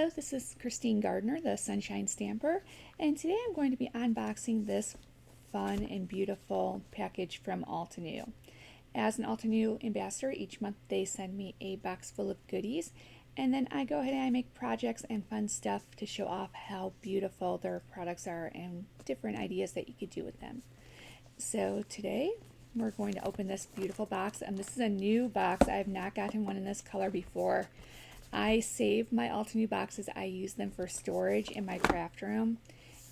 Hello, this is Christine Gardner, the Sunshine Stamper, and today I'm going to be unboxing this fun and beautiful package from Altenew. As an Altenew Ambassador, each month they send me a box full of goodies, and then I go ahead and I make projects and fun stuff to show off how beautiful their products are and different ideas that you could do with them. So today we're going to open this beautiful box, and this is a new box. I have not gotten one in this color before. I save my Altenew boxes. I use them for storage in my craft room.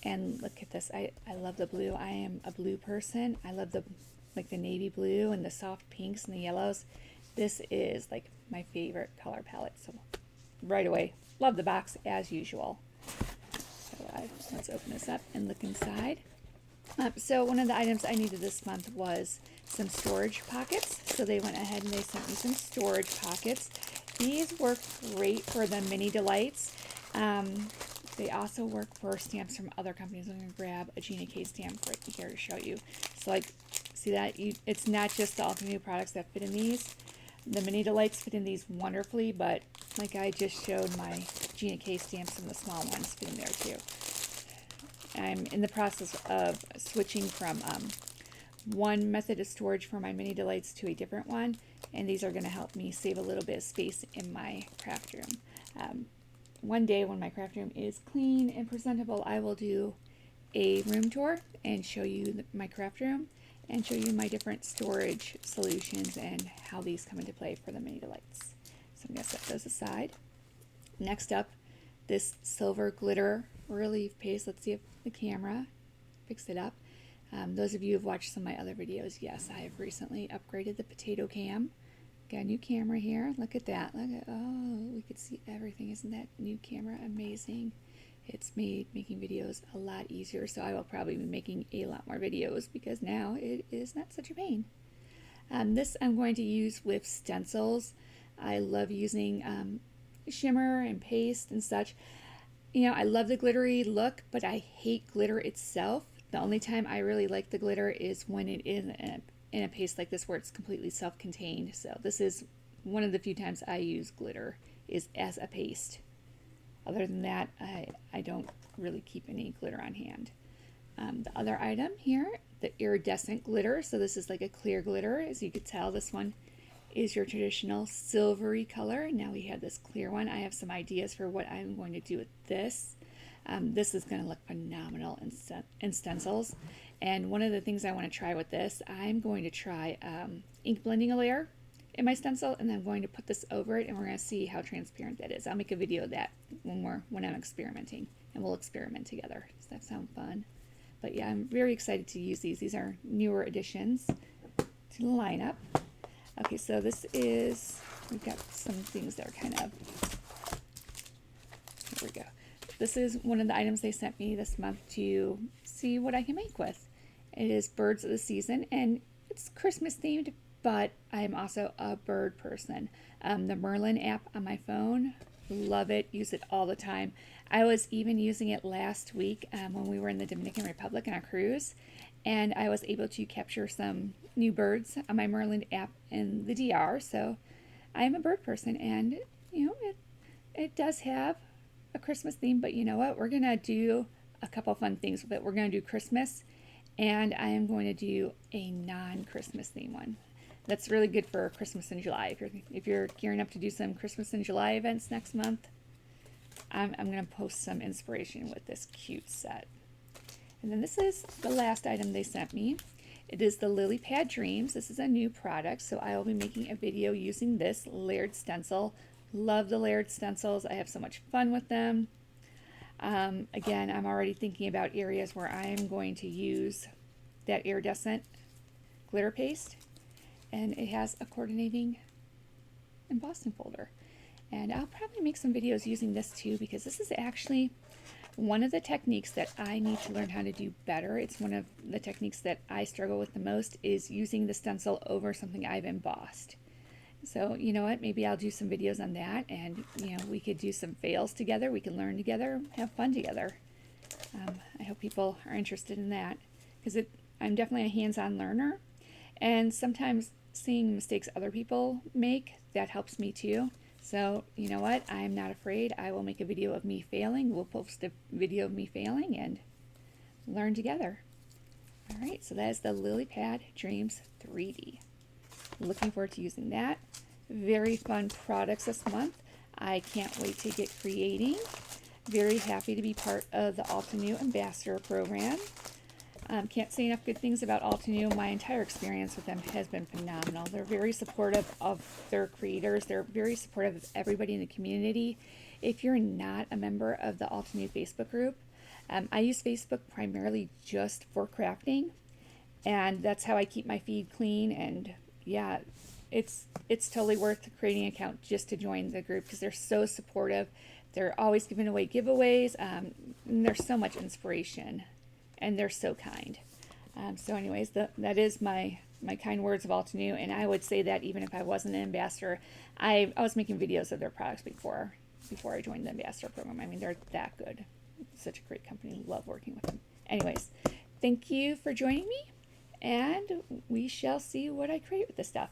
And look at this. I love the blue. I am a blue person. I love the navy blue and the soft pinks and the yellows. This is like my favorite color palette. So right away, love the box as usual. So let's open this up and look inside. So one of the items I needed this month was some storage pockets. So they went ahead and they sent me some storage pockets. These work great for the mini delights. They also work for stamps from other companies. I'm going to grab a Gina K stamp right here to show you. So like, see that? It's not just the Altenew products that fit in these. The mini delights fit in these wonderfully, but like I just showed, my Gina K stamps and the small ones fit in there too. I'm in the process of switching from one method of storage for my mini delights to a different one, and these are going to help me save a little bit of space in my craft room. One day when my craft room is clean and presentable, I will do a room tour and show you my craft room and show you my different storage solutions and how these come into play for the mini delights. So I'm going to set those aside. Next up, this silver glitter relief paste. Let's see if the camera picks it up. Those of you who have watched some of my other videos, yes, I have recently upgraded the potato cam. Got a new camera here. Look at that. Look at, oh, we could see everything. Isn't that new camera amazing? It's made making videos a lot easier, so I will probably be making a lot more videos because now it is not such a pain. This I'm going to use with stencils. I love using shimmer and paste and such. You know, I love the glittery look, but I hate glitter itself. The only time I really like the glitter is when it is in a paste like this where it's completely self-contained. So this is one of the few times I use glitter is as a paste. Other than that, I don't really keep any glitter on hand. The other item here, the iridescent glitter. So this is like a clear glitter. As you could tell, this one is your traditional silvery color. Now we have this clear one. I have some ideas for what I'm going to do with this. This is going to look phenomenal in stencils. And one of the things I want to try with this, I'm going to try ink blending a layer in my stencil, and then I'm going to put this over it, and we're going to see how transparent that is. I'll make a video of that when I'm experimenting, and we'll experiment together. Does that sound fun? But yeah, I'm very excited to use these. These are newer additions to the lineup. Okay, so this is, we've got some things that are kind of, here we go. This is one of the items they sent me this month to see what I can make with. It is Birds of the Season, and it's Christmas themed, but I'm also a bird person. The Merlin app on my phone, love it, use it all the time. I was even using it last week when we were in the Dominican Republic on a cruise, and I was able to capture some new birds on my Merlin app in the DR. So I'm a bird person, and you know, it does have a Christmas theme, but you know what? We're gonna do a couple fun things with it. We're gonna do Christmas, and I am going to do a non-Christmas theme one. That's really good for Christmas in July. If you're gearing up to do some Christmas in July events next month, I'm gonna post some inspiration with this cute set. And then this is the last item they sent me. It is the Lilypad Dreams. This is a new product, so I will be making a video using this layered stencil. Love the layered stencils. I have so much fun with them. Again, I'm already thinking about areas where I'm going to use that iridescent glitter paste, and it has a coordinating embossing folder. And I'll probably make some videos using this too, because this is actually one of the techniques that I need to learn how to do better. It's one of the techniques that I struggle with the most, is using the stencil over something I've embossed. So, you know what, maybe I'll do some videos on that, and, you know, we could do some fails together. We can learn together, have fun together. I hope people are interested in that, because I'm definitely a hands-on learner, and sometimes seeing mistakes other people make, that helps me too. So, you know what? I'm not afraid. I will make a video of me failing. We'll post a video of me failing and learn together. All right, so that is the Lilypad Dreams 3D. Looking forward to using that. Very fun products this month. I can't wait to get creating. Very happy to be part of the Altenew Ambassador program. Can't say enough good things about Altenew. My entire experience with them has been phenomenal. They're very supportive of their creators. They're very supportive of everybody in the community. If you're not a member of the Altenew Facebook group, I use Facebook primarily just for crafting, and that's how I keep my feed clean. And yeah, it's totally worth creating an account just to join the group because they're so supportive. They're always giving away giveaways, and there's so much inspiration, and they're so kind. So anyways, that is my kind words of Altenew, and I would say that even if I wasn't an ambassador, I was making videos of their products before I joined the ambassador program. I mean, they're that good. Such a great company. Love working with them. Anyways, thank you for joining me, and we shall see what I create with this stuff.